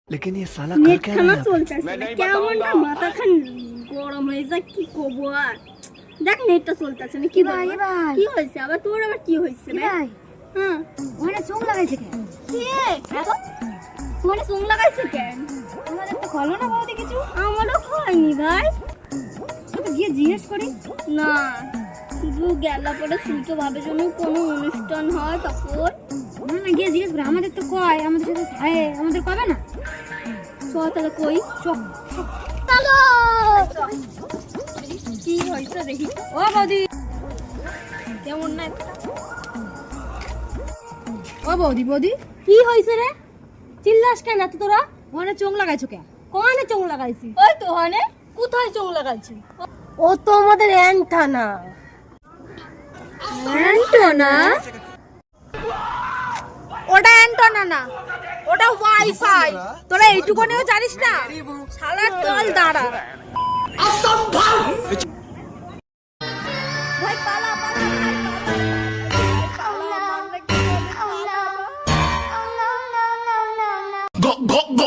लेकिन ये साला कर क्या रहा है? চলতেছে না কেমনটা মাথাখান গরম হয়ে যায় কি কব আর দেখ নেটটা চলতেছে না কি ভাই ভাই কি হইছে আবার তোর আবার কি হইছে রে ভাই হ্যাঁ ওখানে চোখ লাগাইছে কেন? কি মানে চোখ লাগাইছে কেন আমাদের তো খলো না বৌদি কিছু। আমারও হয়নি ভাই তো গিয়ে জিজ্ঞেস করি। না শুধু গেলা পরে শুনতে ভাবে যেন কোনো অনুষ্ঠান হয় তখন না না গিয়ে জিজ্ঞেস করি, আমাদের তো কয় আমাদের সাথে থাকে, আমাদের কবে না। চ তাহলে কই চল চলো কি হইছে দেখি ও বৌদি, কেমন না ও বৌদি বৌদি কি হইছে রে চিল্লাস কেন এত তোরা ওখানে চোখ লাগাইছো কেন? কোনে চোখ লাগাইছি ওই তো হানে কোথায় চোখ লাগাইছি ও তো আমাদের অ্যান্টানা অ্যান্টনা? ওটা অ্যান্টনা না, ওটা ওয়াইফাই। তোরা এইটুকুনিও জানিস না? শালার দল দাঁড়া। ভাই পালা পালা Go go go!